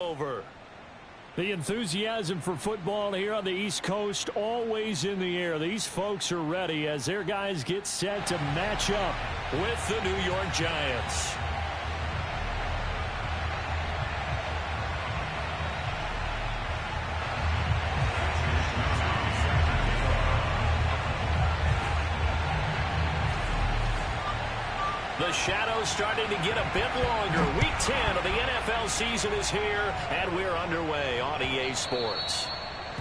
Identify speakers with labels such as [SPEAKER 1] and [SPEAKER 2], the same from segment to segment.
[SPEAKER 1] Over. The enthusiasm for football here on the East Coast always in the air. These folks are ready as their guys get set to match up with the New York Giants. The shadow's starting to get a bit longer. Week 10 of the NFL season is here, and we're underway on EA Sports.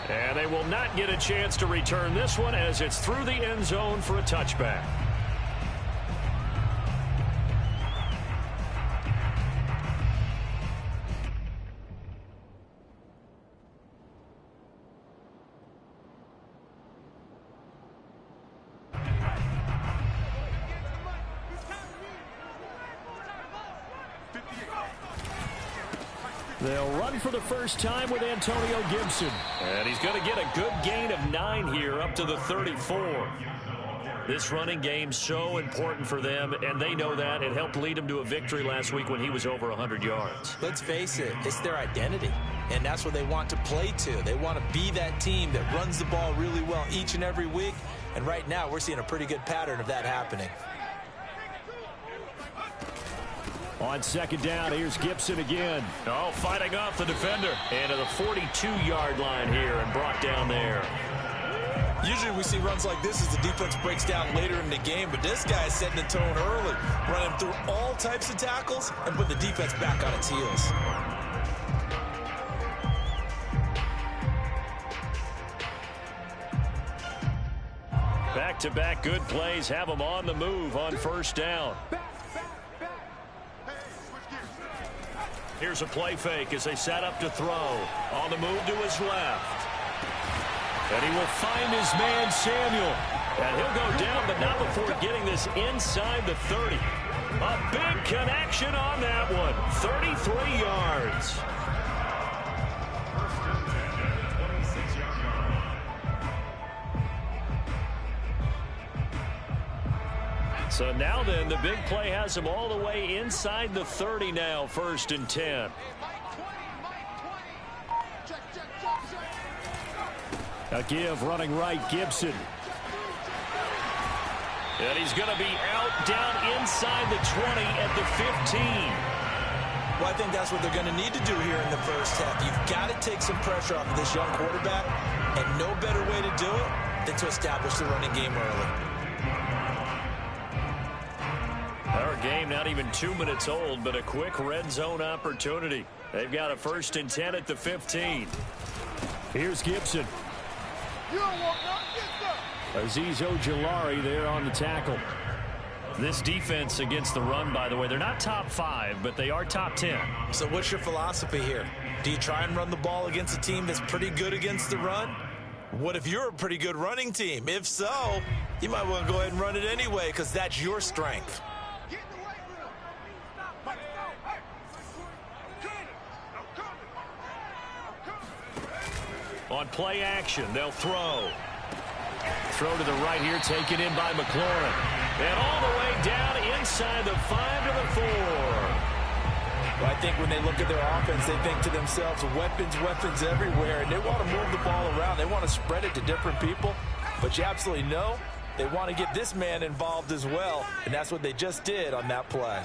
[SPEAKER 1] And they will not get a chance to return this one as it's through the end zone for a touchback. They'll run for the first time with Antonio Gibson. And he's going to get a good gain of 9 here up to the 34. This running game's so important for them, and they know that. It helped lead them to a victory last week when he was over 100 yards.
[SPEAKER 2] Let's face it, it's their identity, and that's what they want to play to. They want to be that team that runs the ball really well each and every week, and right now we're seeing a pretty good pattern of that happening.
[SPEAKER 1] On second down, here's Gibson again. Oh, fighting off the defender. And to the 42-yard line here and brought down there.
[SPEAKER 2] Usually we see runs like this as the defense breaks down later in the game, but this guy is setting the tone early, running through all types of tackles and putting the defense back on its heels.
[SPEAKER 1] Back-to-back good plays have them on the move on first down. Here's a play fake as they set up to throw. On the move to his left. And he will find his man, Samuel. And he'll go down, but not before getting this inside the 30. A big connection on that one. 33 yards. So now then, the big play has him all the way inside the 30 now, 1st and 10. A give running right, Gibson. And he's going to be out down inside the 20 at the 15.
[SPEAKER 2] Well, I think that's what they're going to need to do here in the first half. You've got to take some pressure off of this young quarterback, and no better way to do it than to establish the running game early.
[SPEAKER 1] Our game not even 2 minutes old, but a quick red zone opportunity. They've got a 1st and 10 at the 15. Here's Gibson. Azeez Ojulari there on the tackle. This defense against the run, by the way, they're not top 5, but they are top 10.
[SPEAKER 2] So what's your philosophy here? Do you try and run the ball against a team that's pretty good against the run? What if you're a pretty good running team? If so, you might want to go ahead and run it anyway because that's your strength.
[SPEAKER 1] On play action, they'll throw. Throw to the right here, taken in by McLaurin. And all the way down inside the 5 to the 4.
[SPEAKER 2] Well, I think when they look at their offense, they think to themselves, weapons everywhere, and they want to move the ball around. They want to spread it to different people, but you absolutely know they want to get this man involved as well, and that's what they just did on that play.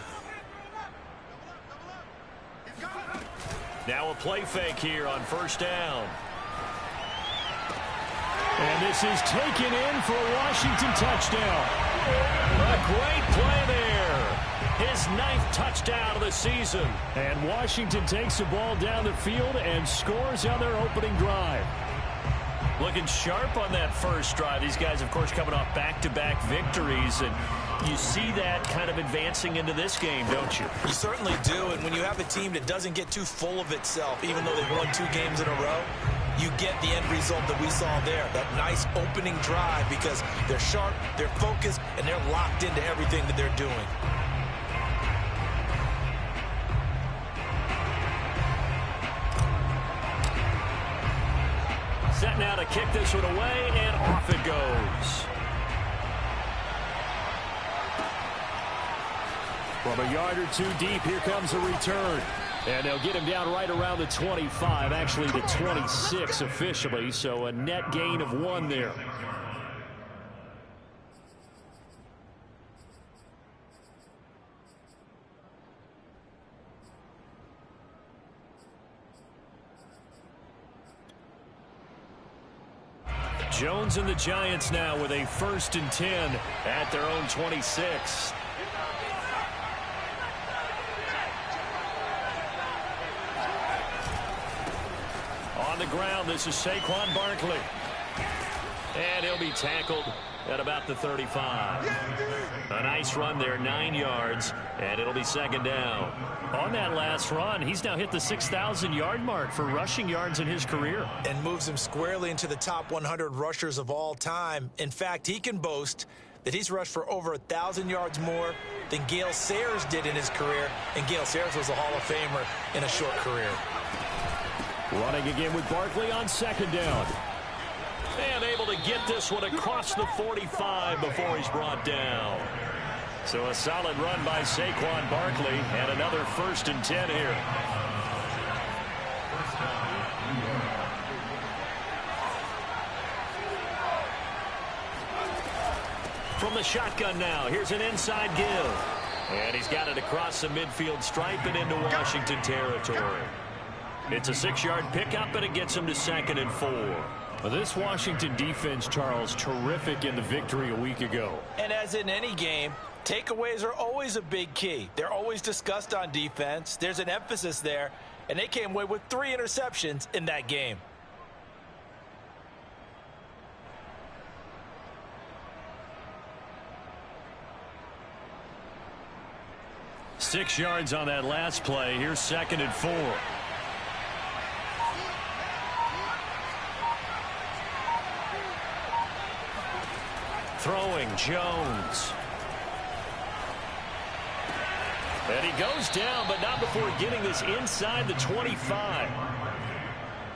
[SPEAKER 1] Now a play fake here on first down. And this is taken in for a Washington touchdown. A great play there. His 9th touchdown of the season. And Washington takes the ball down the field and scores on their opening drive. Looking sharp on that first drive. These guys, of course, coming off back-to-back victories. And you see that kind of advancing into this game, don't you?
[SPEAKER 2] You certainly do. And when you have a team that doesn't get too full of itself, even though they've won 2 games in a row, you get the end result that we saw there, that nice opening drive, because they're sharp, they're focused, and they're locked into everything that they're doing.
[SPEAKER 1] Set now to kick this one away, and off it goes. From a yard or two deep, here comes a return. And they'll get him down right around the 25, actually the 26 officially, so a net gain of 1 there. Jones and the Giants now with a 1st and 10 at their own 26. On the ground, this is Saquon Barkley. And he'll be tackled at about the 35. A nice run there, 9 yards, and it'll be 2nd down. On that last run, he's now hit the 6,000-yard mark for rushing yards in his career.
[SPEAKER 2] And moves him squarely into the top 100 rushers of all time. In fact, he can boast that he's rushed for over 1,000 yards more than Gale Sayers did in his career. And Gale Sayers was a Hall of Famer in a short career.
[SPEAKER 1] Running again with Barkley on 2nd down. And able to get this one across the 45 before he's brought down. So a solid run by Saquon Barkley and another 1st and 10 here. From the shotgun now, here's an inside give. And he's got it across the midfield stripe and into Washington territory. It's a 6-yard pickup, and it gets him to 2nd and 4. Well, this Washington defense, Charles, terrific in the victory a week ago.
[SPEAKER 2] And as in any game, takeaways are always a big key. They're always discussed on defense. There's an emphasis there, and they came away with 3 interceptions in that game.
[SPEAKER 1] Six yards on that last play. Here's 2nd and 4. Throwing Jones. And he goes down, but not before getting this inside the 25.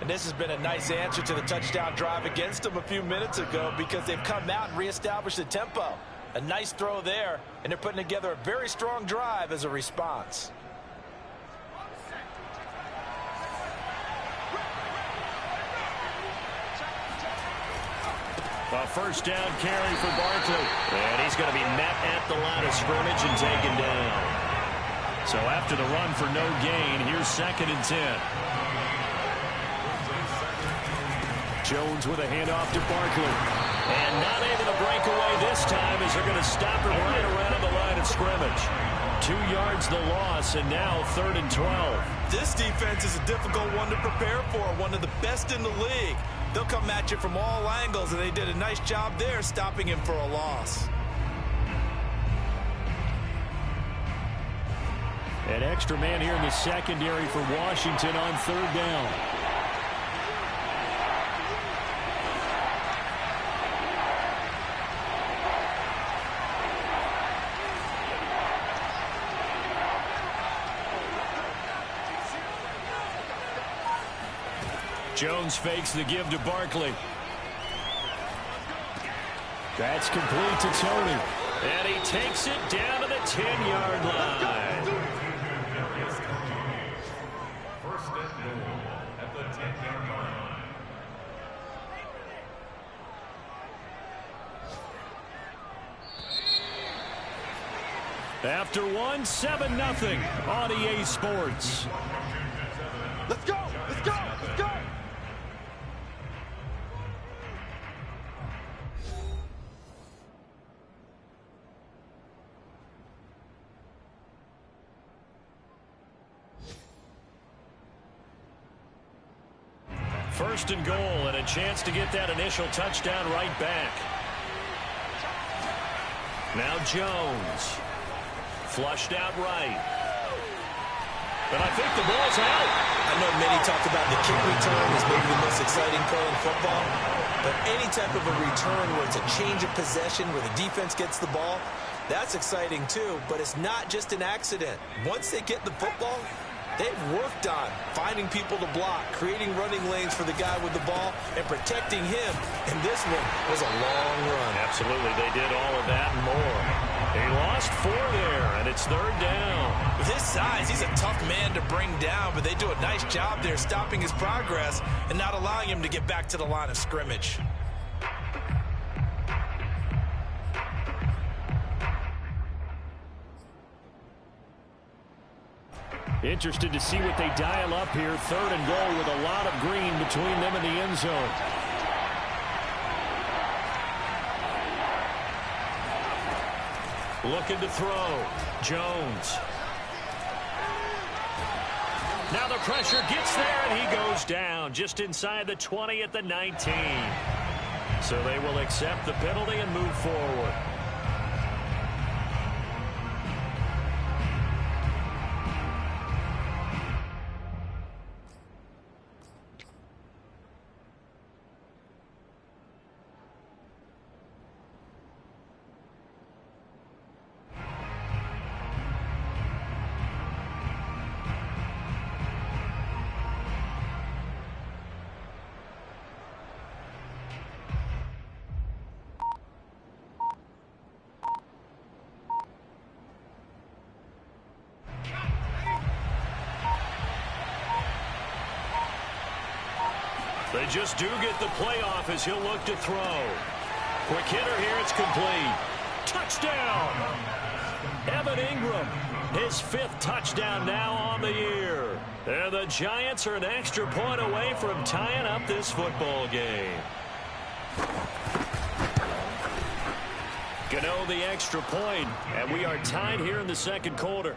[SPEAKER 2] And this has been a nice answer to the touchdown drive against them a few minutes ago because they've come out and reestablished the tempo. A nice throw there, and they're putting together a very strong drive as a response.
[SPEAKER 1] A 1st down carry for Barkley. And he's going to be met at the line of scrimmage and taken down. So after the run for no gain, here's 2nd and 10. Jones with a handoff to Barkley. And not able to break away this time as they're going to stop him right around the line of scrimmage. 2 yards the loss, and now 3rd and 12.
[SPEAKER 2] This defense is a difficult one to prepare for, one of the best in the league. They'll come at you from all angles, and they did a nice job there stopping him for a loss.
[SPEAKER 1] An extra man here in the secondary for Washington on 3rd down. Jones fakes the give to Barkley. That's complete to Tony. And he takes it down to the 10-yard line.
[SPEAKER 3] 1st and goal at the 10-yard line.
[SPEAKER 1] After 1, 7-0 on EA Sports.
[SPEAKER 2] Let's go! Let's go! Let's go!
[SPEAKER 1] First and goal, and a chance to get that initial touchdown right back. Now Jones. Flushed out right. But I think the ball's out.
[SPEAKER 2] I know many talk about the kick return as maybe the most exciting play in football. But any type of a return where it's a change of possession, where the defense gets the ball, that's exciting too. But it's not just an accident. Once they get the football, they've worked on finding people to block, creating running lanes for the guy with the ball, and protecting him. And this one was a long run.
[SPEAKER 1] Absolutely, they did all of that and more. He lost 4 there, and it's 3rd down.
[SPEAKER 2] With his size, he's a tough man to bring down, but they do a nice job there stopping his progress and not allowing him to get back to the line of scrimmage.
[SPEAKER 1] Interested to see what they dial up here. 3rd and goal with a lot of green between them and the end zone. Looking to throw. Jones. Now the pressure gets there, and he goes down just inside the 20 at the 19. So they will accept the penalty and move forward. They just do get the playoff as he'll look to throw. Quick hitter here, it's complete. Touchdown! Evan Ingram, his 5th touchdown now on the year. And the Giants are an extra point away from tying up this football game. Gano the extra point, and we are tied here in the 2nd quarter.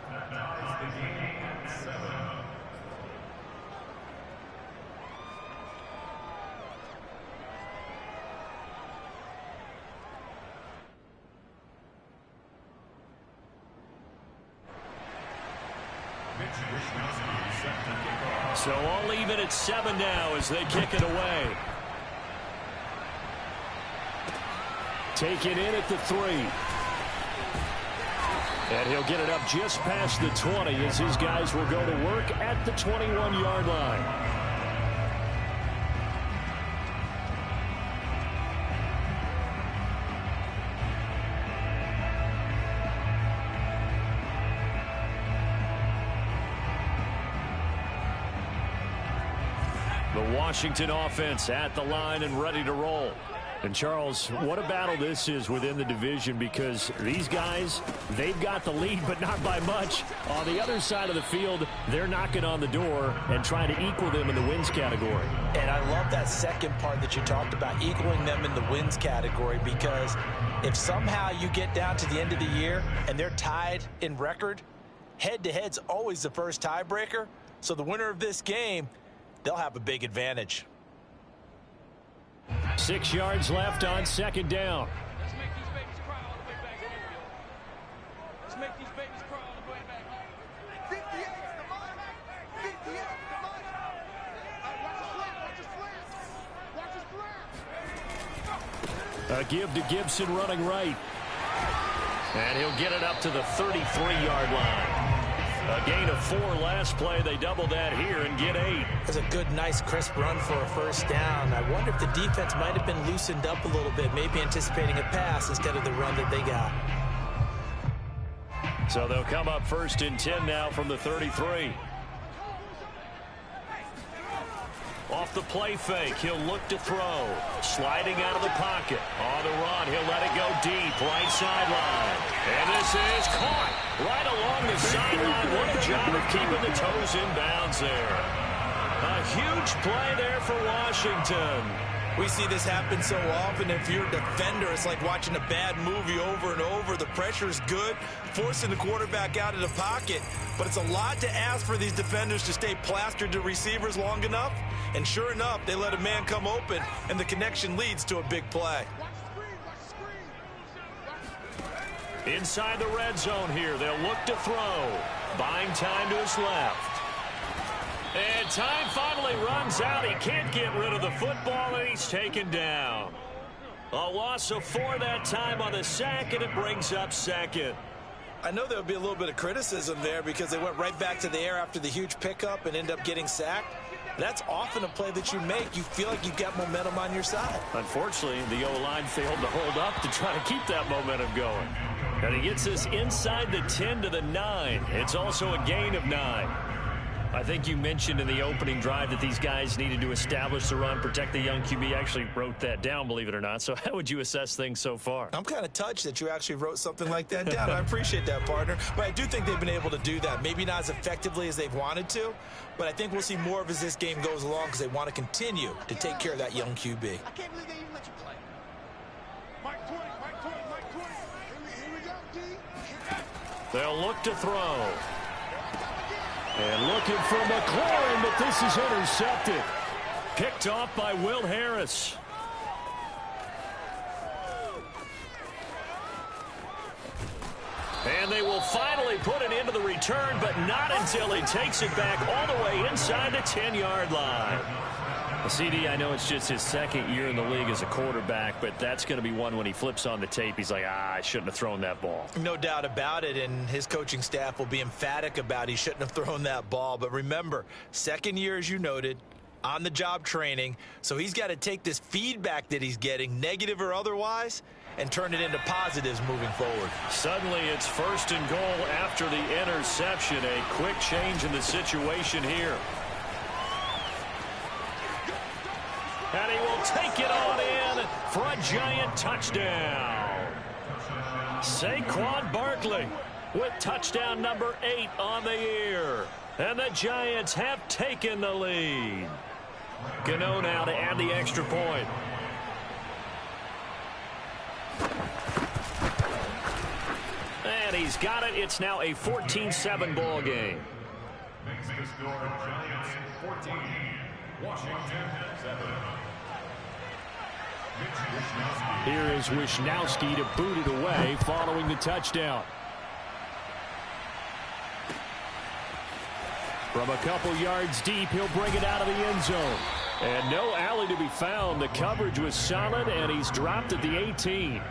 [SPEAKER 1] So I'll leave it at 7 now as they kick it away. Taken in at the 3. And he'll get it up just past the 20 as his guys will go to work at the 21-yard line. The Washington offense at the line and ready to roll. And Charles, what a battle this is within the division, because these guys, they've got the lead, but not by much. On the other side of the field, they're knocking on the door and trying to equal them in the wins category.
[SPEAKER 2] And I love that second part that you talked about, equaling them in the wins category, because if somehow you get down to the end of the year and they're tied in record, head-to-head's always the first tiebreaker. So the winner of this game, they'll have a big advantage.
[SPEAKER 1] 6 yards left on 2nd down.
[SPEAKER 4] Let's make these babies cry all the way back home, yo. Let's make these babies cry all the way back home.
[SPEAKER 5] 58's the money. 58's the money. Watch his slant. Watch his slant.
[SPEAKER 1] A give to Gibson running right. And he'll get it up to the 33-yard line. A gain of 4 last play. They double that here and get 8.
[SPEAKER 2] That's a good, nice, crisp run for a first down. I wonder if the defense might have been loosened up a little bit, maybe anticipating a pass instead of the run that they got.
[SPEAKER 1] So they'll come up 1st and 10 now from the 33. Off the play fake, he'll look to throw. Sliding out of the pocket. On the run, he'll let it go deep, right sideline. And this is caught right along the sideline. What a job of keeping the toes in bounds there. A huge play there for Washington.
[SPEAKER 2] We see this happen so often. If you're a defender, it's like watching a bad movie over and over. The pressure is good, forcing the quarterback out of the pocket. But it's a lot to ask for these defenders to stay plastered to receivers long enough. And sure enough, they let a man come open, and the connection leads to a big play.
[SPEAKER 1] Inside the red zone here, they'll look to throw. Buying time to his left. And time finally runs out. He can't get rid of the football, and he's taken down. A loss of 4 that time on the sack, and it brings up 2nd.
[SPEAKER 2] I know there'll be a little bit of criticism there because they went right back to the air after the huge pickup and end up getting sacked. That's often a play that you make. You feel like you've got momentum on your side.
[SPEAKER 1] Unfortunately, the O-line failed to hold up to try to keep that momentum going. And he gets us inside the 10 to the 9. It's also a gain of 9. I think you mentioned in the opening drive that these guys needed to establish the run, protect the young QB. I actually wrote that down, believe it or not. So how would you assess things so far?
[SPEAKER 2] I'm kind of touched that you actually wrote something like that down. I appreciate that, partner. But I do think they've been able to do that. Maybe not as effectively as they've wanted to, but I think we'll see more of as this game goes along because they want to continue to take care of that young QB.
[SPEAKER 5] I can't believe they even let you play. Mike 20, Mike 20, Mike 20. Here we go, D.
[SPEAKER 1] They'll look to throw. And looking for McLaurin, but this is intercepted. Picked off by Will Harris. And they will finally put it into the return, but not until he takes it back all the way inside the 10-yard line. CD, I know it's just his second year in the league as a quarterback, but that's going to be one when he flips on the tape. He's like, I shouldn't have thrown that ball.
[SPEAKER 2] No doubt about it, and his coaching staff will be emphatic about he shouldn't have thrown that ball. But remember, second year, as you noted, on-the-job training, so he's got to take this feedback that he's getting, negative or otherwise, and turn it into positives moving forward.
[SPEAKER 1] Suddenly, it's 1st and goal after the interception. A quick change in the situation here. And he will take it on in for a giant touchdown. Saquon Barkley with touchdown number 8 on the year. And the Giants have taken the lead. Gano now to add the extra point. And he's got it. It's now a 14-7 ball game.
[SPEAKER 3] Makes the score Giants 14, Washington 7.
[SPEAKER 1] Here is Wishnowski to boot it away following the touchdown. From a couple yards deep, he'll bring it out of the end zone. And no alley to be found. The coverage was solid, and he's dropped at the 18.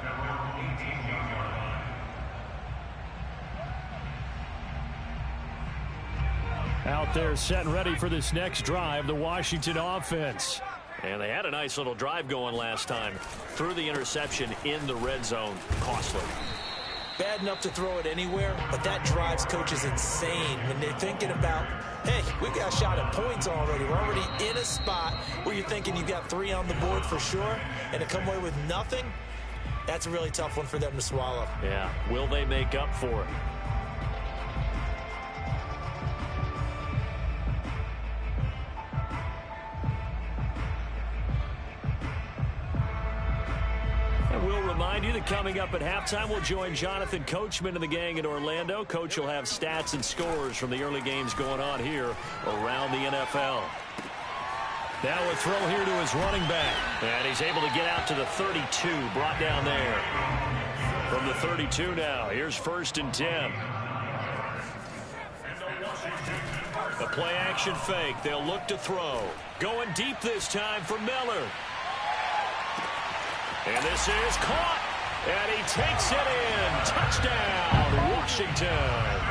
[SPEAKER 1] Out there set and ready for this next drive, the Washington offense. And they had a nice little drive going last time. Threw the interception in the red zone. Costly.
[SPEAKER 2] Bad enough to throw it anywhere, but that drives coaches insane when they're thinking about, hey, we got a shot at points already. We're already in a spot where you're thinking you got 3 on the board for sure, and to come away with nothing, that's a really tough one for them to swallow.
[SPEAKER 1] Yeah, will they make up for it? We'll remind you that coming up at halftime, we'll join Jonathan Coachman and the gang in Orlando. Coach will have stats and scores from the early games going on here around the NFL. Now a throw here to his running back. And he's able to get out to the 32, brought down there. From the 32 now, here's 1st and 10. A play-action fake. They'll look to throw. Going deep this time for Miller. And this is caught, and he takes it in. Touchdown, Washington.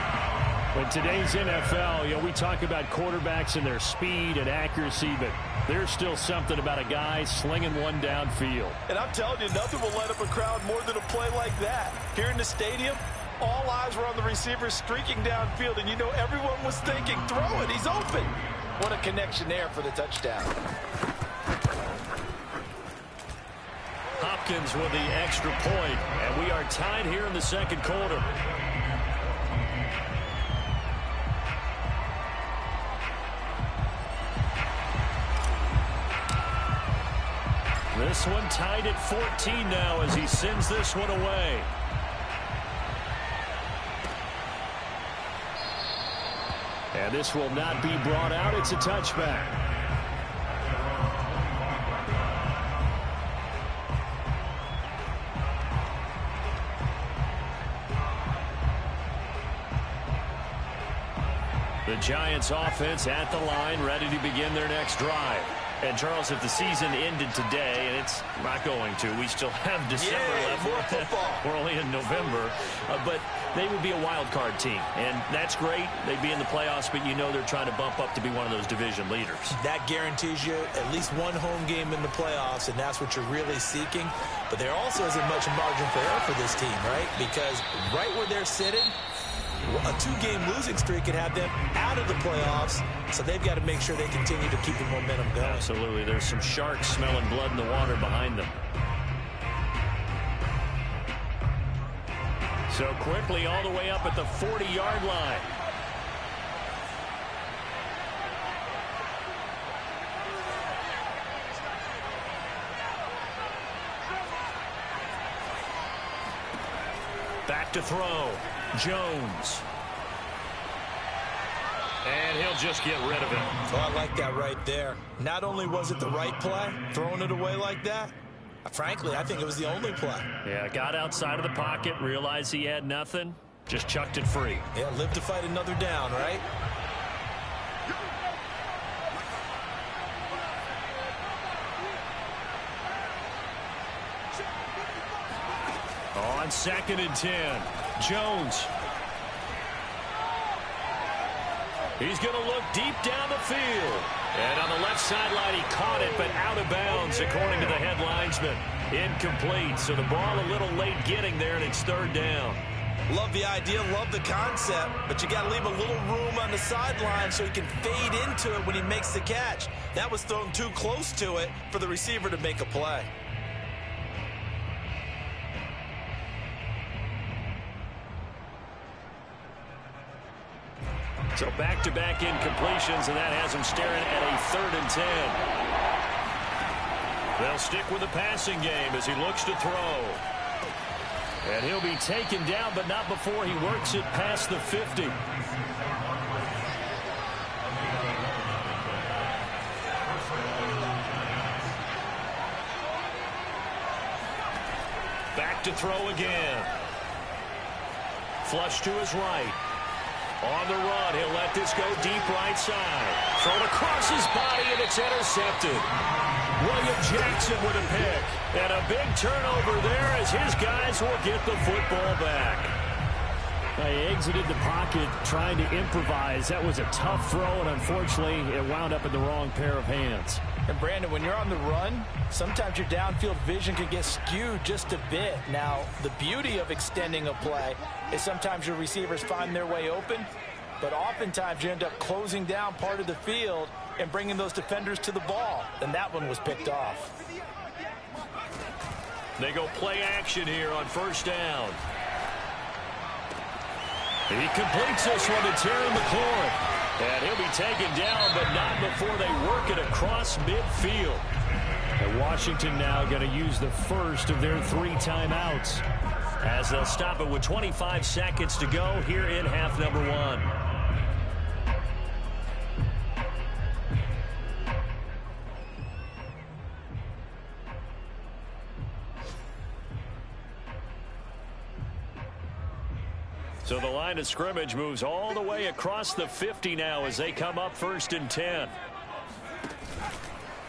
[SPEAKER 1] In today's NFL, we talk about quarterbacks and their speed and accuracy, but there's still something about a guy slinging one downfield.
[SPEAKER 2] And I'm telling you, nothing will light up a crowd more than a play like that. Here in the stadium, all eyes were on the receiver streaking downfield, and everyone was thinking, throw it, he's open. What a connection there for the touchdown.
[SPEAKER 1] Hopkins with the extra point, and we are tied here in the second quarter. This one tied at 14 now as he sends this one away. And this will not be brought out. It's a touchback. The Giants offense at the line, ready to begin their next drive. And, Charles, if the season ended today, and it's not going to, we still have December left.
[SPEAKER 2] More football.
[SPEAKER 1] We're only in November. But they would be a wild card team. And that's great. They'd be in the playoffs, but you know they're trying to bump up to be one of those division leaders.
[SPEAKER 2] That guarantees you at least one home game in the playoffs, and that's what you're really seeking. But there also isn't much margin for error for this team, right? Because right where they're sitting, a 2-game losing streak could have them out of the playoffs, so they've got to make sure they continue to keep the momentum going.
[SPEAKER 1] Absolutely. There's some sharks smelling blood in the water behind them. So quickly all the way up at the 40-yard line. Back to throw. Jones. And he'll just get rid of it.
[SPEAKER 2] Oh, I like that right there. Not only was it the right play, throwing it away like that, frankly, I think it was the only play.
[SPEAKER 1] Yeah, got outside of the pocket, realized he had nothing, just chucked it free.
[SPEAKER 2] Yeah, live to fight another down, right?
[SPEAKER 1] On 2nd and 10, Jones. He's going to look deep down the field. And on the left sideline, he caught it, but out of bounds, according to the head linesman. Incomplete, so the ball a little late getting there, and it's 3rd down.
[SPEAKER 2] Love the idea, love the concept, but you got to leave a little room on the sideline so he can fade into it when he makes the catch. That was thrown too close to it for the receiver to make a play.
[SPEAKER 1] So back-to-back incompletions, and that has him staring at a 3rd and 10. They'll stick with the passing game as he looks to throw. And he'll be taken down, but not before he works it past the 50. Back to throw again. Flush to his right. On the run, he'll let this go deep right side. Thrown across his body, and it's intercepted. William Jackson with a pick. And a big turnover there as his guys will get the football back.
[SPEAKER 6] He exited the pocket trying to improvise. That was a tough throw, and unfortunately, it wound up in the wrong pair of hands.
[SPEAKER 2] And, Brandon, when you're on the run, sometimes your downfield vision can get skewed just a bit. Now, the beauty of extending a play is sometimes your receivers find their way open, but oftentimes you end up closing down part of the field and bringing those defenders to the ball. And that one was picked off.
[SPEAKER 1] They go play action here on 1st down. He completes this one to Terry McLaurin. And he'll be taken down, but not before they work it across midfield.
[SPEAKER 6] And Washington now going to use the first of their 3 timeouts,
[SPEAKER 1] as they'll stop it with 25 seconds to go here in half number 1. So the line of scrimmage moves all the way across the 50 now as they come up 1st and 10.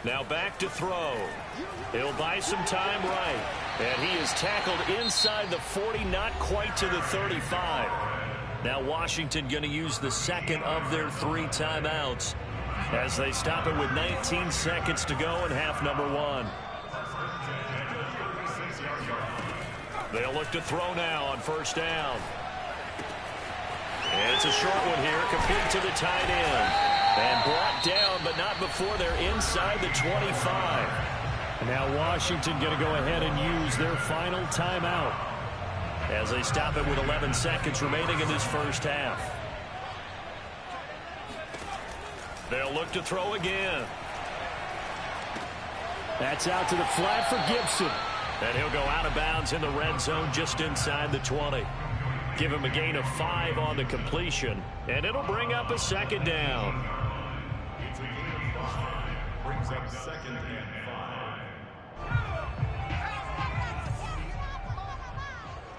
[SPEAKER 1] Now back to throw. He'll buy some time right. And he is tackled inside the 40, not quite to the 35. Now Washington going to use the 2nd of their 3 timeouts as they stop it with 19 seconds to go in half number 1. They'll look to throw now on 1st down. And it's a short one here, complete to the tight end. And brought down, but not before they're inside the 25.
[SPEAKER 6] And now Washington going to go ahead and use their final timeout
[SPEAKER 1] as they stop it with 11 seconds remaining in this 1st half. They'll look to throw again.
[SPEAKER 6] That's out to the flat for Gibson.
[SPEAKER 1] And he'll go out of bounds in the red zone just inside the 20. Give him a gain of 5 on the completion, and it'll bring up a 2nd down.
[SPEAKER 3] It's a gain of 5. Brings up 2nd and 5.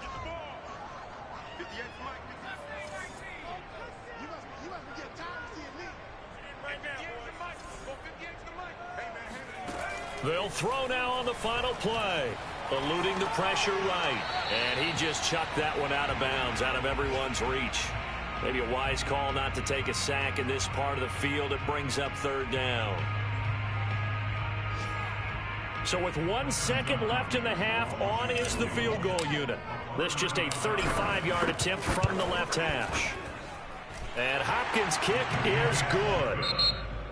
[SPEAKER 5] Get the ball. 58 for Mike. You must be getting tired of seeing me. Right now, boy. 58 to Mike. Hey, man.
[SPEAKER 1] They'll throw now on the final play. Eluding the pressure right. And he just chucked that one out of bounds, out of everyone's reach. Maybe a wise call not to take a sack in this part of the field. It brings up third down. So with 1 second left in the half, on is the field goal unit. This just a 35-yard attempt from the left hash. And Hopkins' kick is good.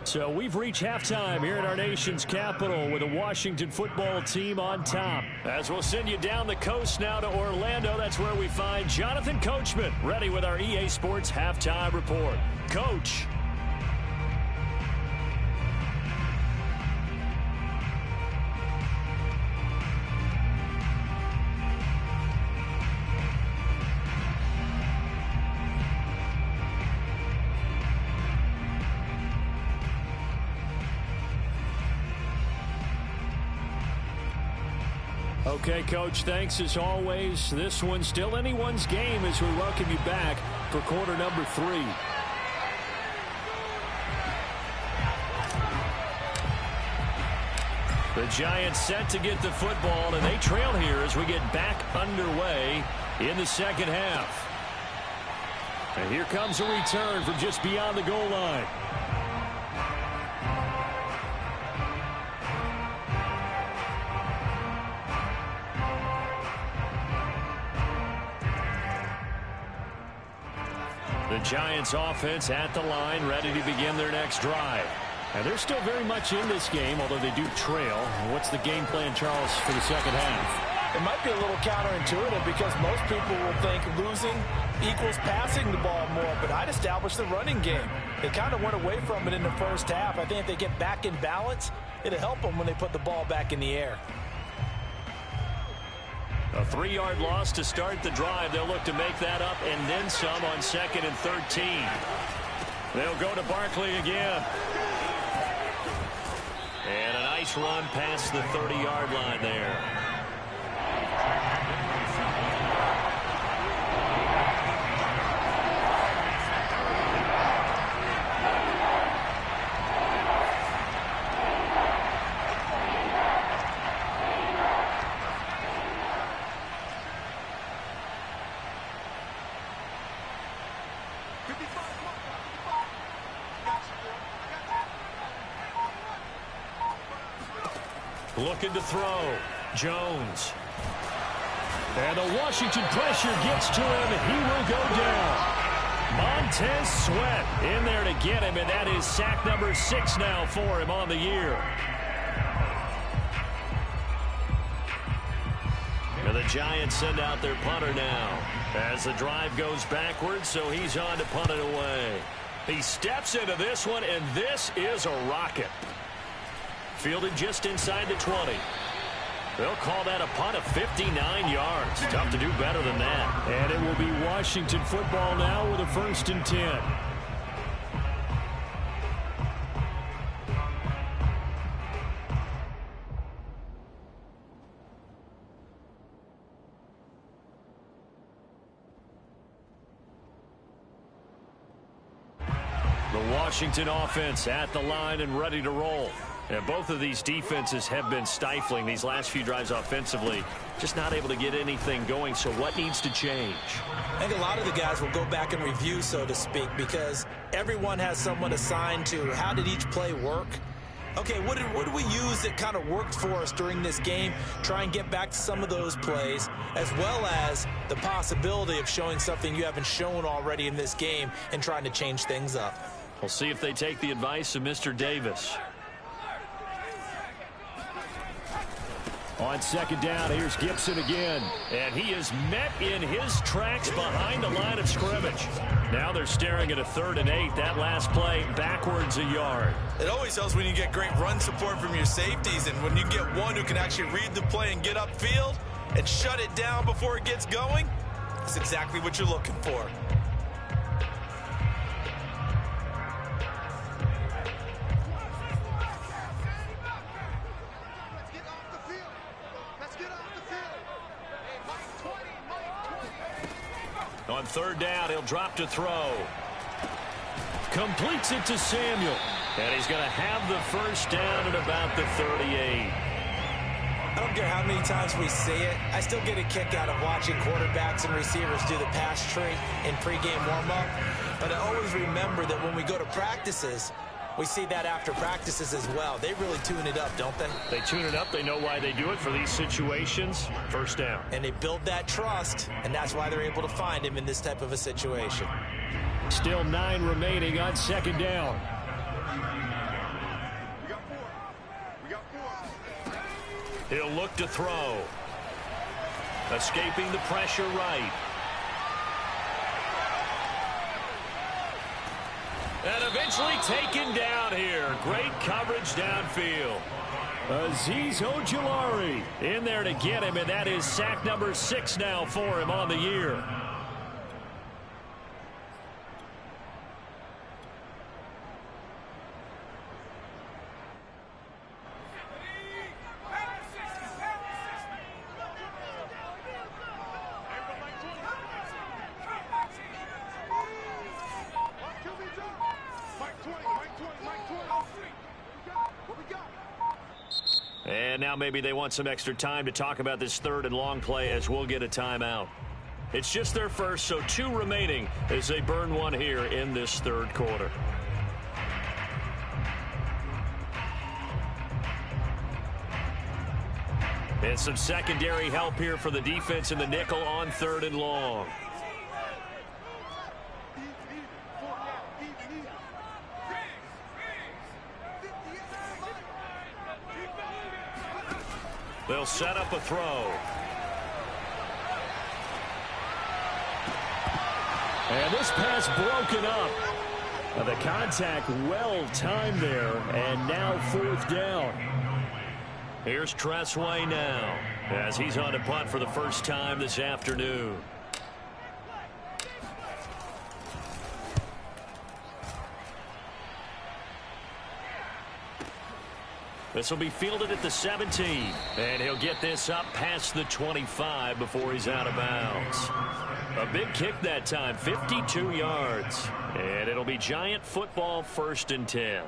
[SPEAKER 1] So we've reached halftime here in our nation's capital with the Washington football team on top. As we'll send you down the coast now to Orlando, that's where we find Jonathan Coachman ready with our EA Sports halftime report. Coach. Okay, Coach, thanks as always. This one's still anyone's game as we welcome you back for quarter number 3. The Giants set to get the football, and they trail here as we get back underway in the second half. And here comes a return from just beyond the goal line. The Giants offense at the line, ready to begin their next drive. And they're still very much in this game, although they do trail. What's the game plan, Charles, for the second half?
[SPEAKER 2] It might be a little counterintuitive because most people will think losing equals passing the ball more, but I'd establish the running game. They kind of went away from it in the first half. I think if they get back in balance, it'll help them when they put the ball back in the air.
[SPEAKER 1] A 3-yard loss to start the drive. They'll look to make that up and then some on 2nd and 13. They'll go to Barkley again. And a nice run past the 30-yard line there. Looking to throw. Jones. And the Washington pressure gets to him, and he will go down. Montez Sweat in there to get him, and that is sack number 6 now for him on the year. And the Giants send out their punter now as the drive goes backwards, so he's on to punt it away. He steps into this one, and this is a rocket. Fielded just inside the 20. They'll call that a punt of 59 yards. Tough to do better than that.
[SPEAKER 6] And it will be Washington football now with a 1st and 10. The Washington offense at the line and ready to roll. And both of these defenses have been stifling these last few drives offensively. Just not able to get anything going. So what needs to change?
[SPEAKER 2] I think a lot of the guys will go back and review, so to speak, because everyone has someone assigned to how did each play work. Okay, what did we use that kind of worked for us during this game? Try and get back to some of those plays, as well as the possibility of showing something you haven't shown already in this game and trying to change things up.
[SPEAKER 1] We'll see if they take the advice of Mr. Davis.
[SPEAKER 6] On 2nd down, here's Gibson again.
[SPEAKER 1] And he is met in his tracks behind the line of scrimmage. Now they're staring at a 3rd and 8. That last play backwards a yard.
[SPEAKER 7] It always helps when you get great run support from your safeties, and when you get one who can actually read the play and get upfield and shut it down before it gets going, that's exactly what you're looking for.
[SPEAKER 1] On 3rd down, he'll drop to throw. Completes it to Samuel.
[SPEAKER 6] And he's going to have the first down at about the 38.
[SPEAKER 2] I don't care how many times we see it. I still get a kick out of watching quarterbacks and receivers do the pass tree in pregame warm-up. But I always remember that when we go to practices, we see that after practices as well. They really tune it up, don't they?
[SPEAKER 6] They tune it up. They know why they do it for these situations. First down.
[SPEAKER 2] And they build that trust, and that's why they're able to find him in this type of a situation.
[SPEAKER 1] Still 9 remaining on second down.
[SPEAKER 6] He'll look to throw. Escaping the pressure right. And eventually taken down here. Great coverage downfield.
[SPEAKER 1] Azeez Ojulari in there to get him, and that is sack number 6 now for him on the year.
[SPEAKER 6] And now maybe they want some extra time to talk about this 3rd and long play as we'll get a timeout. It's just their first, so 2 remaining as they burn one here in this 3rd quarter. And some secondary help here for the defense in the nickel on 3rd and long. They'll set up a throw.
[SPEAKER 1] And this pass broken up. The contact well timed there, and now 4th down.
[SPEAKER 6] Here's Tressway now as he's on to punt for the first time this afternoon. This will be fielded at the 17, and he'll get this up past the 25 before he's out of bounds. A big kick that time, 52 yards, and it'll be Giant football 1st and 10.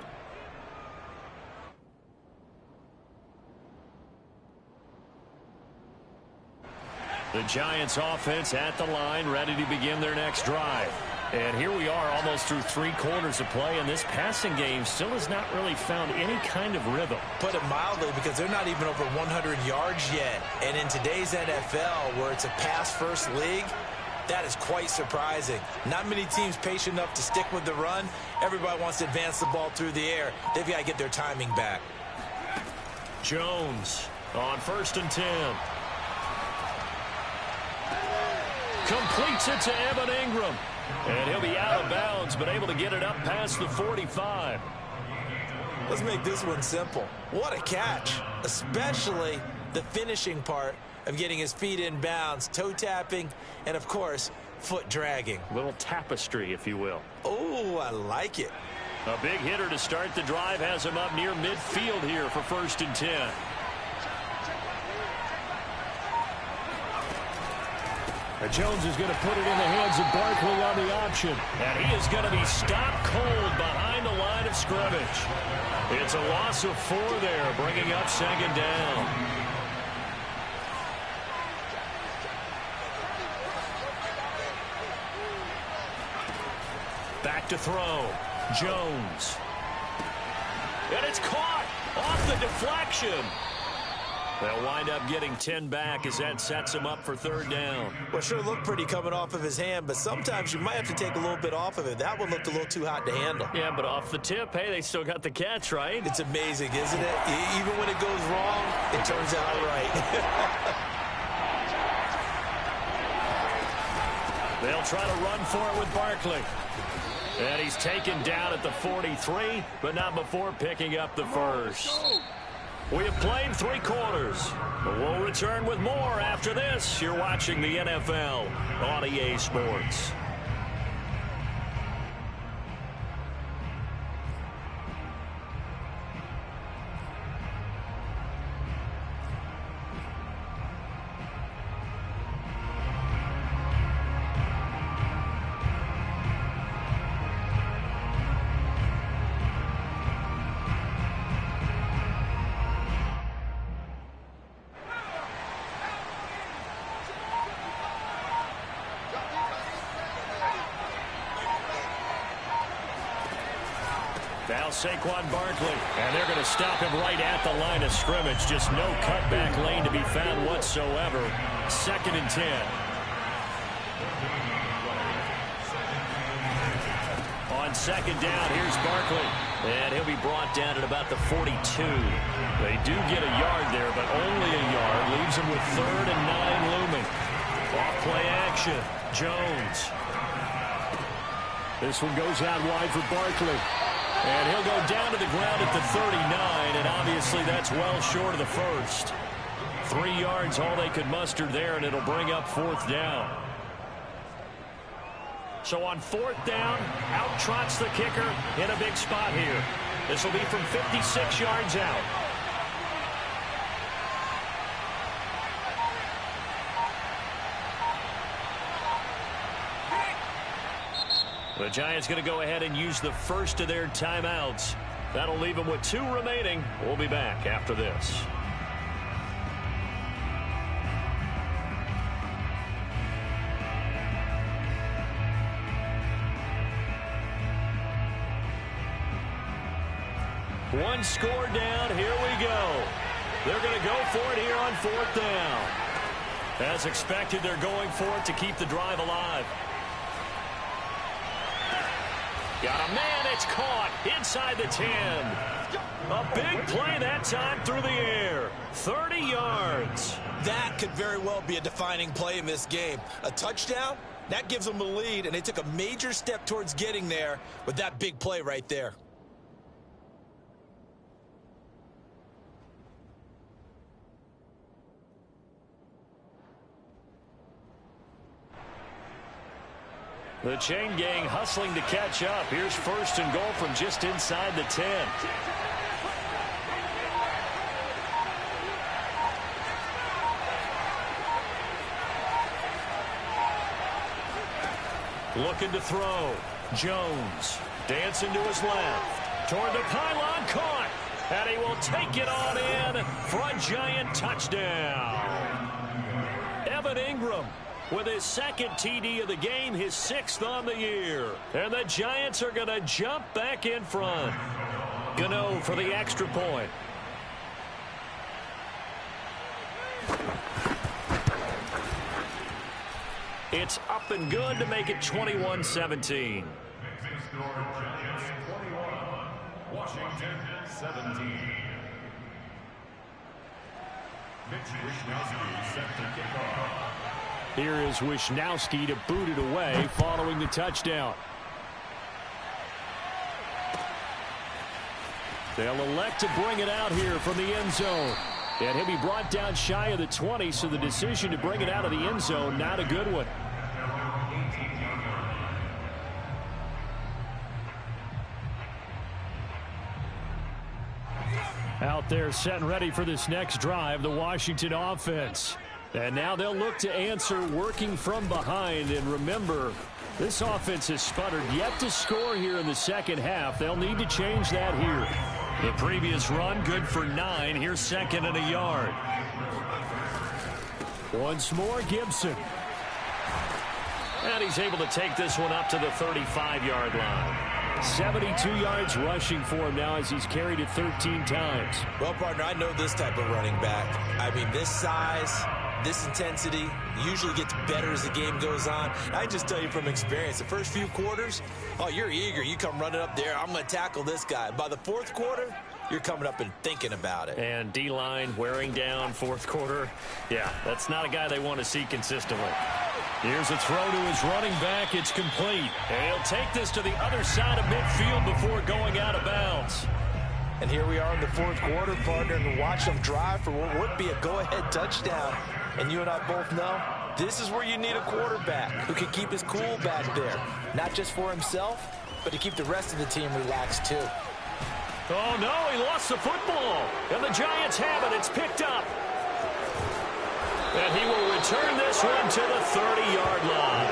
[SPEAKER 6] The Giants offense at the line, ready to begin their next drive. And here we are almost through 3 quarters of play, and this passing game still has not really found any kind of rhythm.
[SPEAKER 2] Put it mildly, because they're not even over 100 yards yet. And in today's NFL, where it's a pass-first league, that is quite surprising. Not many teams patient enough to stick with the run. Everybody wants to advance the ball through the air. They've got to get their timing back.
[SPEAKER 6] Jones on 1st and 10. Completes it to Evan Ingram. And he'll be out of bounds, but able to get it up past the 45.
[SPEAKER 2] Let's make this one simple. What a catch, especially the finishing part of getting his feet in bounds, toe tapping, and, of course, foot dragging.
[SPEAKER 6] A little tapestry, if you will.
[SPEAKER 2] Oh, I like it.
[SPEAKER 6] A big hitter to start the drive has him up near midfield here for 1st and 10.
[SPEAKER 1] Jones is going to put it in the hands of Barkley on the option.
[SPEAKER 6] And he is going to be stopped cold behind the line of scrimmage. It's a loss of 4 there, bringing up 2nd down. Back to throw. Jones. And it's caught off the deflection. They'll wind up getting 10 back as that sets him up for 3rd down.
[SPEAKER 2] Well, sure looked pretty coming off of his hand, but sometimes you might have to take a little bit off of it. That one looked a little too hot to handle.
[SPEAKER 6] Yeah, but off the tip, hey, they still got the catch, right?
[SPEAKER 2] It's amazing, isn't it? Even when it goes wrong, it turns out right.
[SPEAKER 6] They'll try to run for it with Barkley. And he's taken down at the 43, but not before picking up the first. We have played 3 quarters. We'll return with more after this. You're watching the NFL on EA Sports. Now Saquon Barkley. And they're going to stop him right at the line of scrimmage. Just no cutback lane to be found whatsoever. 2nd and 10. On 2nd down, here's Barkley. And he'll be brought down at about the 42. They do get a yard there, but only a yard. Leaves him with 3rd and 9 looming. Off play action. Jones. This one goes out wide for Barkley. And he'll go down to the ground at the 39, and obviously that's well short of the first. 3 yards, all they could muster there, and it'll bring up 4th down. So on 4th down, out trots the kicker in a big spot here. This will be from 56 yards out. The Giants going to go ahead and use the first of their timeouts. That'll leave them with 2 remaining. We'll be back after this. One score down. Here we go. They're going to go for it here on 4th down. As expected, they're going for it to keep the drive alive. Got a man, it's caught inside the 10. A big play that time through the air. 30 yards.
[SPEAKER 2] That could very well be a defining play in this game. A touchdown, that gives them a lead, and they took a major step towards getting there with that big play right there.
[SPEAKER 6] The chain gang hustling to catch up. Here's 1st and goal from just inside the 10. Looking to throw. Jones dancing to his left. Toward the pylon, caught. And he will take it on in for a Giant touchdown. Evan Ingram with his 2nd TD of the game, his 6th on the year. And the Giants are going to jump back in front. Gano for the extra point. It's up and good to make it 21-17.
[SPEAKER 3] Giants 21, Washington 17. Mitch Wishnowsky set to kick off.
[SPEAKER 1] Here is Wishnowsky to boot it away following the touchdown. They'll elect to bring it out here from the end zone. And he'll be brought down shy of the 20, so the decision to bring it out of the end zone, not a good one. Out there set and ready for this next drive, the Washington offense. And now they'll look to answer working from behind. And remember, this offense has sputtered yet to score here in the 2nd half. They'll need to change that here. The previous run good for 9. Here's 2nd and a yard. Once more, Gibson. And he's able to take this one up to the 35-yard line. 72 yards rushing for him now as he's carried it 13 times.
[SPEAKER 2] Well, partner, I know this type of running back. I mean, this size, this intensity usually gets better as the game goes on. I just tell you from experience, the first few quarters, oh, you're eager. You come running up there, I'm going to tackle this guy. By the 4th quarter, you're coming up and thinking about it.
[SPEAKER 6] And D-line wearing down 4th quarter. Yeah, that's not a guy they want to see consistently. Here's a throw to his running back. It's complete. And he'll take this to the other side of midfield before going out of bounds.
[SPEAKER 2] And here we are in the 4th quarter, partner, and watch them drive for what would be a go-ahead touchdown. And you and I both know this is where you need a quarterback who can keep his cool back there. Not just for himself, but to keep the rest of the team relaxed too.
[SPEAKER 6] Oh, no, he lost the football. And the Giants have it. It's picked up. And he will return this one to the 30-yard line.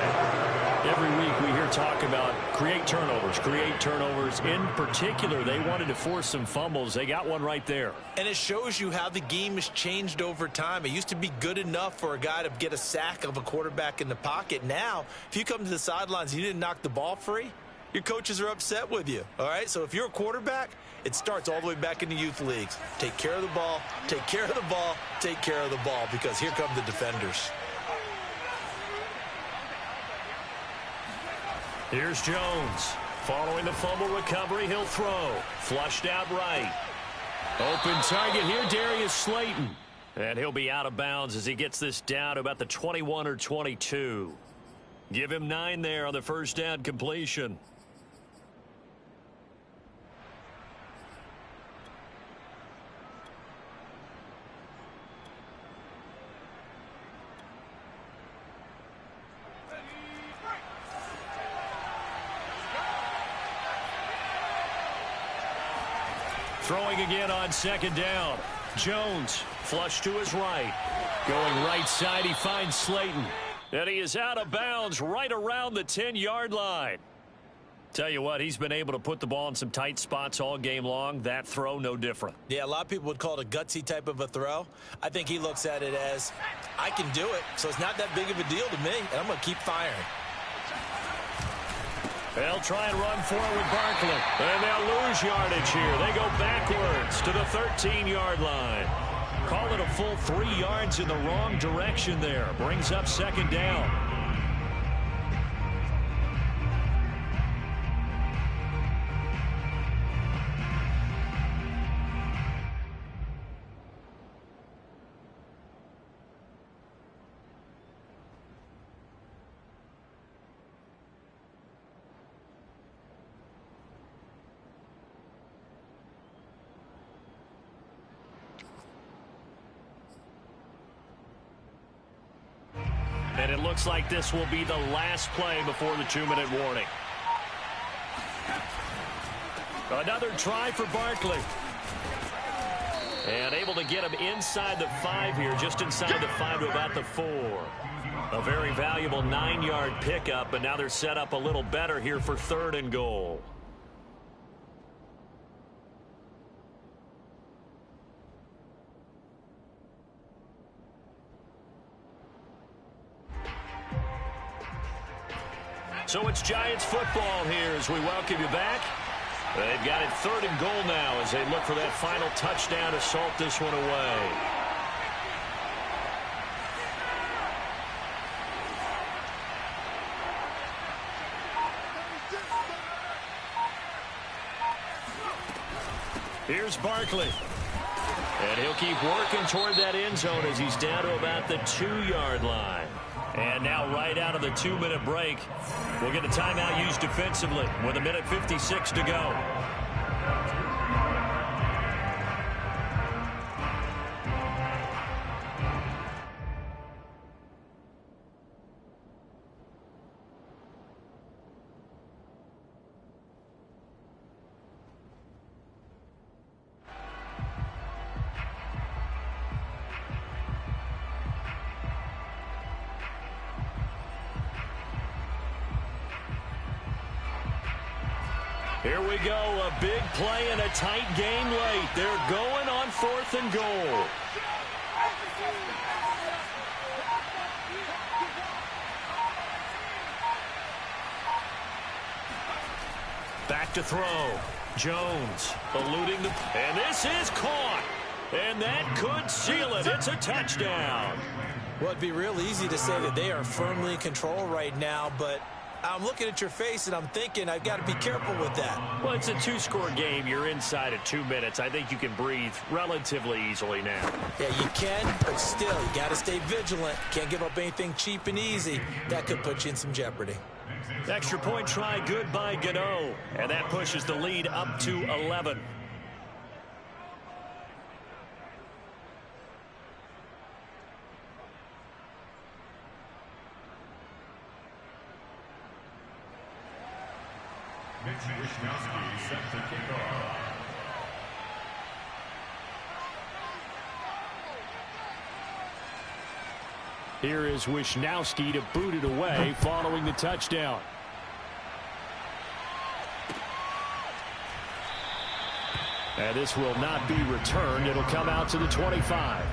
[SPEAKER 6] Every week we hear talk about create turnovers. In particular, they wanted to force some fumbles. They got one right there.
[SPEAKER 2] And it shows you how the game has changed over time. It used to be good enough for a guy to get a sack of a quarterback in the pocket. Now, if you come to the sidelines and you didn't knock the ball free,
[SPEAKER 7] your coaches are upset with you, all right? So if you're a quarterback, it starts all the way back in the youth leagues. Take care of the ball, take care of the ball, take care of the ball, because here come the defenders.
[SPEAKER 6] Here's Jones. Following the fumble recovery, he'll throw. Flushed out right. Open target here, Darius Slayton. And he'll be out of bounds as he gets this down to about the 21 or 22. Give him 9 there on the first down completion. Throwing again on second down. Jones, flush to his right. Going right side, he finds Slayton. And he is out of bounds right around the 10-yard line. Tell you what, he's been able to put the ball in some tight spots all game long. That throw, no different.
[SPEAKER 2] Yeah, a lot of people would call it a gutsy type of a throw. I think he looks at it as, I can do it, so it's not that big of a deal to me, and I'm going to keep firing.
[SPEAKER 6] They'll try and run forward with Barkley. And they'll lose yardage here. They go backwards to the 13-yard line. Call it a full 3 yards in the wrong direction there. Brings up second down. And it looks like this will be the last play before the 2-minute warning. Another try for Barkley. And able to get him inside the 5 here, just inside the 5 to about the 4. A very valuable 9-yard pickup, but now they're set up a little better here for 3rd and goal. So it's Giants football here as we welcome you back. They've got it 3rd and goal now as they look for that final touchdown to salt this one away. Here's Barkley. And he'll keep working toward that end zone as he's down to about the 2-yard line. And now right out of the 2-minute break, we'll get a timeout used defensively with 1:56 to go. Here we go, a big play and a tight game late. They're going on 4th and goal. Back to throw. Jones eluding the... And this is caught. And that could seal it. It's a touchdown.
[SPEAKER 2] Well, it'd be real easy to say that they are firmly in control right now, but I'm looking at your face and I'm thinking I've got to be careful with that.
[SPEAKER 6] Well, it's a 2-score game. You're inside of 2 minutes. I think you can breathe relatively easily now.
[SPEAKER 2] Yeah, you can, but still, you got to stay vigilant. Can't give up anything cheap and easy. That could put you in some jeopardy.
[SPEAKER 6] Extra point try good by Gano. And that pushes the lead up to 11.
[SPEAKER 3] Wisnowski set to kick off.
[SPEAKER 1] Here is Wisnowski to boot it away following the touchdown. And this will not be returned. It'll come out to the 25.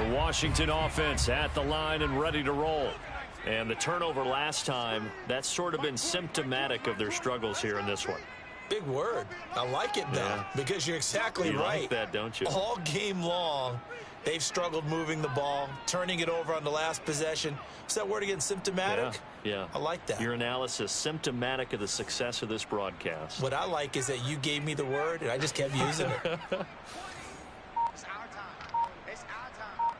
[SPEAKER 6] The Washington offense at the line and ready to roll. And the turnover last time, that's sort of been symptomatic of their struggles here in this one.
[SPEAKER 2] Big word. I like it, though, because you're exactly right.
[SPEAKER 6] You like that, don't you?
[SPEAKER 2] All game long, they've struggled moving the ball, turning it over on the last possession. Is that word again, symptomatic?
[SPEAKER 6] Yeah.
[SPEAKER 2] I like that.
[SPEAKER 6] Your analysis, symptomatic of the success of this broadcast.
[SPEAKER 2] What I like is that you gave me the word, and I just kept using it.
[SPEAKER 5] It's our time. It's our time.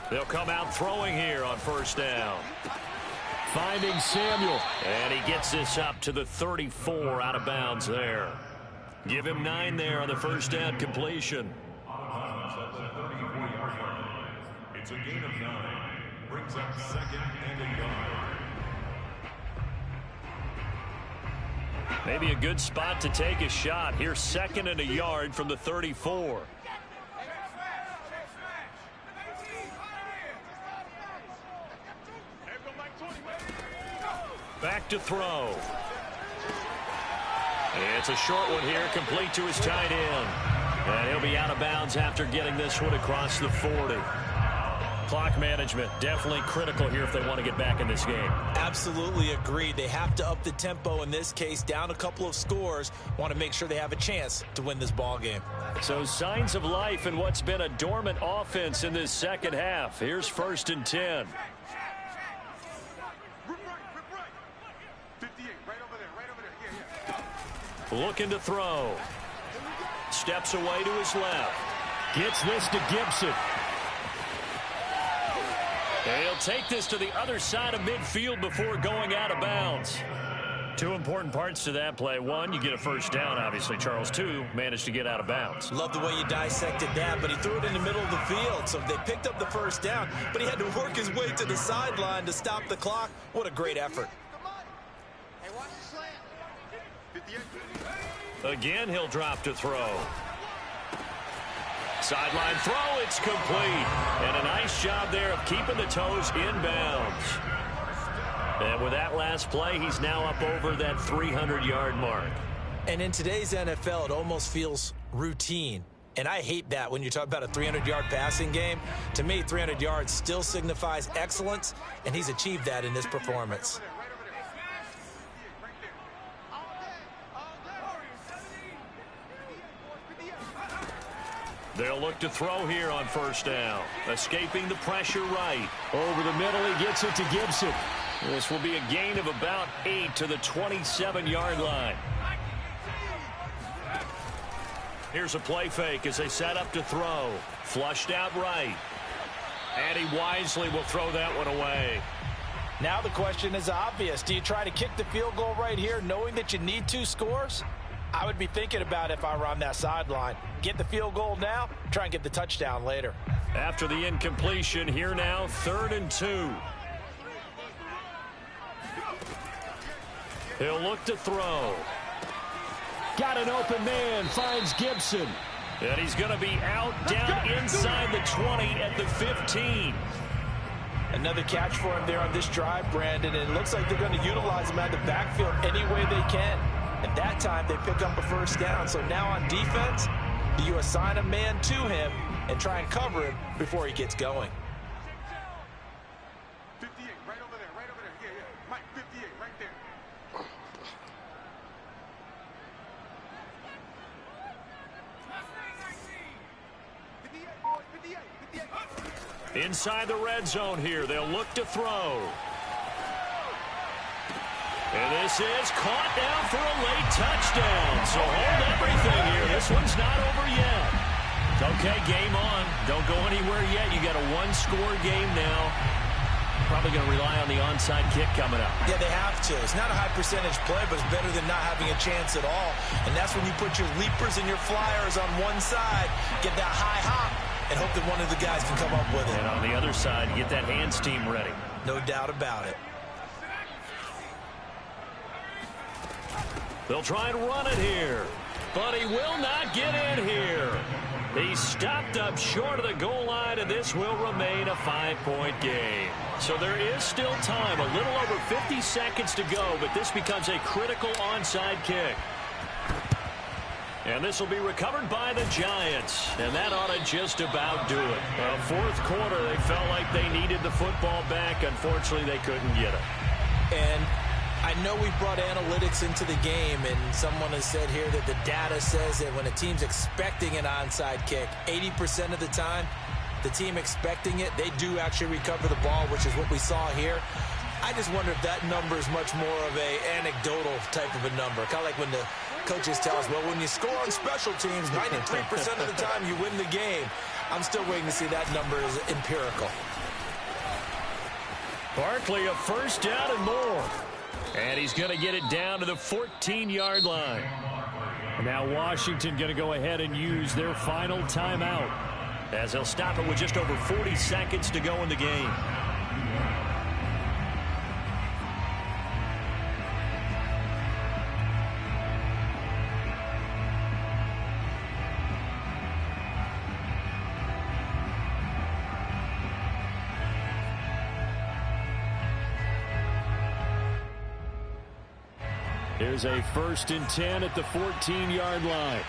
[SPEAKER 6] They'll come out throwing here on first down. Finding Samuel. And he gets this up to the 34 out of bounds there. Give him 9 there on the first down completion.
[SPEAKER 3] It's a gain of 9. Brings up second and a yard.
[SPEAKER 6] Maybe a good spot to take a shot. Here's second and a yard from the 34. Back to throw. It's a short one here, complete to his tight end. And he'll be out of bounds after getting this one across the 40. Clock management definitely critical here if they want to get back in this game.
[SPEAKER 2] Absolutely agreed. They have to up the tempo in this case, down a couple of scores. Want to make sure they have a chance to win this ball game.
[SPEAKER 6] So signs of life in what's been a dormant offense in this second half. Here's first and 10. Looking to throw. Steps away to his left. Gets this to Gibson. And he'll take this to the other side of midfield before going out of bounds. Two important parts to that play. One, you get a first down, obviously. Charles, 2, managed to get out of bounds.
[SPEAKER 2] Love the way you dissected that, but he threw it in the middle of the field. So they picked up the first down, but he had to work his way to the sideline to stop the clock. What a great effort.
[SPEAKER 6] Again, he'll drop to throw. Sideline throw, it's complete. And a nice job there of keeping the toes inbounds. And with that last play, he's now up over that 300-yard mark.
[SPEAKER 2] And in today's NFL, it almost feels routine. And I hate that when you talk about a 300-yard passing game. To me, 300 yards still signifies excellence, and he's achieved that in this performance.
[SPEAKER 6] They'll look to throw here on first down. Escaping the pressure right. Over the middle, he gets it to Gibson. This will be a gain of about 8 to the 27-yard line. Here's a play fake as they set up to throw. Flushed out right. And he wisely will throw that one away.
[SPEAKER 2] Now the question is obvious. Do you try to kick the field goal right here knowing that you need 2 scores? I would be thinking about it if I were on that sideline. Get the field goal now, try and get the touchdown later.
[SPEAKER 6] After the incompletion, here now, 3rd and 2. He'll look to throw. Got an open man, finds Gibson. And he's going to be out down inside the 20 at the 15.
[SPEAKER 2] Another catch for him there on this drive, Brandon. And it looks like they're going to utilize him out of the backfield any way they can. And that time they pick up a first down. So now on defense, do you assign a man to him and try and cover him before he gets going?
[SPEAKER 5] 58, right over there, right over there. Yeah. Mike, 58, right there.
[SPEAKER 6] Inside the red zone here, they'll look to throw. And this is caught down for a late touchdown. So hold everything here. This one's not over yet. Okay, game on. Don't go anywhere yet. You got a 1-score game now. Probably going to rely on the onside kick coming up.
[SPEAKER 2] Yeah, they have to. It's not a high percentage play, but it's better than not having a chance at all. And that's when you put your leapers and your flyers on one side, get that high hop, and hope that one of the guys can come up with it.
[SPEAKER 6] And on the other side, get that hands team ready.
[SPEAKER 2] No doubt about it.
[SPEAKER 6] They'll try and run it here, but he will not get in here. He's stopped up short of the goal line, and this will remain a 5-point game. So there is still time, a little over 50 seconds to go, but this becomes a critical onside kick. And this will be recovered by the Giants. And that ought to just about do it. Fourth quarter, they felt like they needed the football back. Unfortunately, they couldn't get it.
[SPEAKER 2] And I know we brought analytics into the game, and someone has said here that the data says that when a team's expecting an onside kick, 80% of the time, the team expecting it, they do actually recover the ball, which is what we saw here. I just wonder if that number is much more of a anecdotal type of a number. Kind of like when the coaches tell us, well, when you score on special teams, 93% of the time you win the game. I'm still waiting to see that number is empirical.
[SPEAKER 6] Barkley, a first down and more. And he's going to get it down to the 14-yard line. Now Washington going to go ahead and use their final timeout, as they'll stop it with just over 40 seconds to go in the game. Here's a 1st and 10 at the 14-yard line.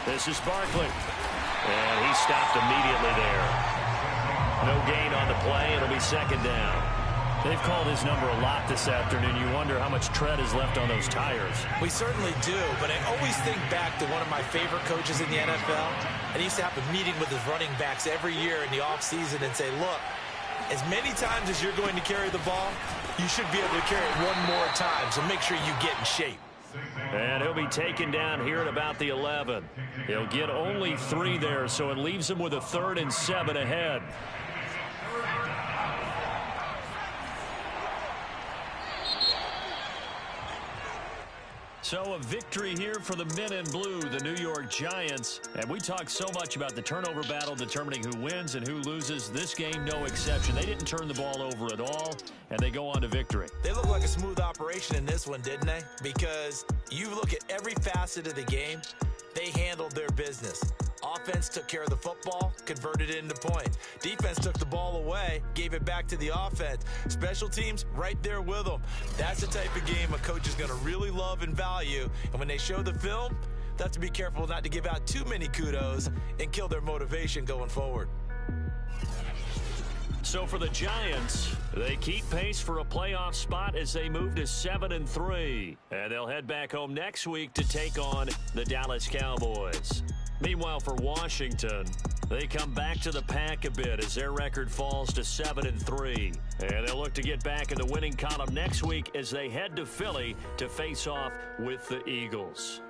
[SPEAKER 6] This is Barkley. And he stopped immediately there. No gain on the play. It'll be 2nd down. They've called his number a lot this afternoon. You wonder how much tread is left on those tires.
[SPEAKER 2] We certainly do, but I always think back to one of my favorite coaches in the NFL. And he used to have a meeting with his running backs every year in the offseason and say, look, as many times as you're going to carry the ball, you should be able to carry it one more time, so make sure you get in shape.
[SPEAKER 6] And he'll be taken down here at about the 11. He'll get only 3 there, so it leaves him with a 3rd and 7 ahead. So a victory here for the men in blue, the New York Giants. And we talk so much about the turnover battle determining who wins and who loses. This game, no exception. They didn't turn the ball over at all, and they go on to victory.
[SPEAKER 2] They look like a smooth operation in this one, didn't they? Because you look at every facet of the game, they handled their business. Offense took care of the football, converted it into points. Defense took the ball away, gave it back to the offense. Special teams, right there with them. That's the type of game a coach is going to really love and value. And when they show the film, they have to be careful not to give out too many kudos and kill their motivation going forward.
[SPEAKER 6] So for the Giants, they keep pace for a playoff spot as they move to 7-3. And they'll head back home next week to take on the Dallas Cowboys. Meanwhile, for Washington, they come back to the pack a bit as their record falls to 7-3. And they'll look to get back in the winning column next week as they head to Philly to face off with the Eagles.